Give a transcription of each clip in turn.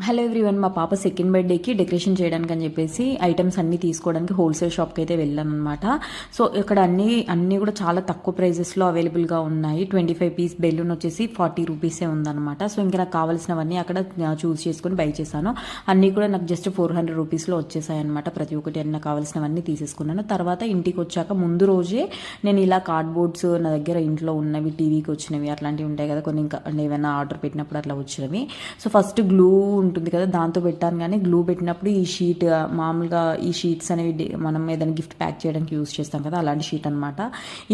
Hello everyone, మా పాప second బర్త్డేకి డెకరేషన్ చేయడానికి అని చెప్పేసి ఐటమ్స్ అన్నీ తీసుకోవడానికి హోల్సేల్ షాప్కి అయితే వెళ్ళాను అనమాట. సో ఇక్కడ అన్నీ కూడా చాలా తక్కువ ప్రైజెస్లో అవైలబుల్గా ఉన్నాయి. 25 పీస్ బెలూన్ వచ్చేసి 40 రూపీసే ఉందన్నమాట. సో ఇంకా నాకు కావాల్సినవన్నీ అక్కడ చూస్ చేసుకొని బై చేశాను. అన్నీ కూడా నాకు జస్ట్ 400 రూపీస్లో వచ్చేసాయి అనమాట. ప్రతి ఒక్కటి అన్నీ కావాల్సినవన్నీ తీసేసుకున్నాను. తర్వాత ఇంటికి వచ్చాక ముందు రోజే నేను ఇలా కార్డ్బోర్డ్స్ నా దగ్గర ఇంట్లో ఉన్నవి, టీవీకి వచ్చినవి అట్లాంటివి ఉంటాయి కదా కొన్ని, ఇంకా ఏమైనా ఆర్డర్ పెట్టినప్పుడు అట్లా వచ్చినవి. సో ఫస్ట్ గ్లూ ఉంటుంది కదా, దాంతో పెట్టాను. కానీ గ్లూ పెట్టినప్పుడు ఈ షీట్, మామూలుగా ఈ షీట్స్ అనేవి మనం ఏదైనా గిఫ్ట్ ప్యాక్ చేయడానికి యూస్ చేస్తాం కదా, అలాంటి షీట్ అనమాట.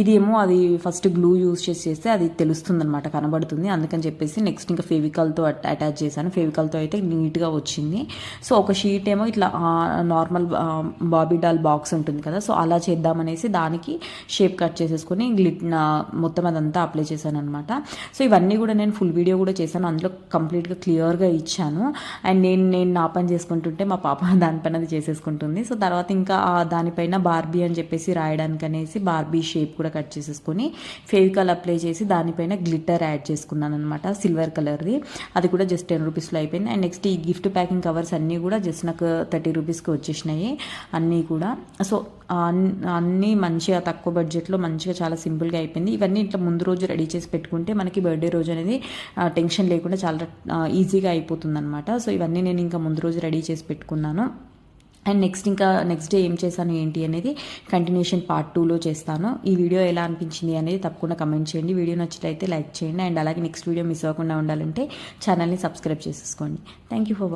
ఇదేమో అది ఫస్ట్ గ్లూ యూస్ చేస్తే అది తెలుస్తుంది అనమాట, కనబడుతుంది. అందుకని చెప్పేసి నెక్స్ట్ ఇంకా ఫెవికాల్తో అటాచ్ చేశాను. ఫెవికాల్తో అయితే నీట్గా వచ్చింది. సో ఒక షీట్ ఏమో ఇట్లా నార్మల్ బాబీ డాల్ బాక్స్ ఉంటుంది కదా, సో అలా చేద్దామనేసి దానికి షేప్ కట్ చేసేసుకొని మొత్తం అదంతా అప్లై చేశాను అనమాట. సో ఇవన్నీ కూడా నేను ఫుల్ వీడియో కూడా చేశాను, అందులో కంప్లీట్గా క్లియర్గా ఇచ్చాను. అండ్ నేను నా పని చేసుకుంటుంటే మా పాప దానిపైన అది చేసేసుకుంటుంది. సో తర్వాత ఇంకా దానిపైన బార్బీ అని చెప్పేసి రాయడానికి అనేసి బార్బీ షేప్ కూడా కట్ చేసేసుకొని ఫెవికాల్ అప్లై చేసి దానిపైన గ్లిట్టర్ యాడ్ చేసుకున్నాను అనమాట, సిల్వర్ కలర్ది. అది కూడా జస్ట్ 10 రూపీస్లో అయిపోయింది. అండ్ నెక్స్ట్ ఈ గిఫ్ట్ ప్యాకింగ్ కవర్స్ అన్నీ కూడా జస్ట్ నాకు 30 రూపీస్కి వచ్చేసినాయి అన్నీ కూడా. సో అన్నీ మంచిగా తక్కువ బడ్జెట్లో మంచిగా చాలా సింపుల్గా అయిపోయింది. ఇవన్నీ ఇట్లా ముందు రోజు రెడీ చేసి పెట్టుకుంటే మనకి బర్త్డే రోజు అనేది టెన్షన్ లేకుండా చాలా ఈజీగా అయిపోతుంది అనమాట. సో ఇవన్నీ నేను ఇంకా ముందు రోజు రెడీ చేసి పెట్టుకున్నాను. అండ్ నెక్స్ట్ డే ఏం చేశాను ఏంటి అనేది కంటిన్యూషన్ పార్ట్ 2లో చేస్తాను. ఈ వీడియో ఎలా అనిపించింది అనేది తప్పకుండా కమెంట్ చేయండి. వీడియో నచ్చితే లైక్ చేయండి. అండ్ అలాగే నెక్స్ట్ వీడియో మిస్ అవ్వకుండా ఉండాలంటే ఛానల్ని సబ్స్క్రైబ్ చేసేసుకోండి. Thank you for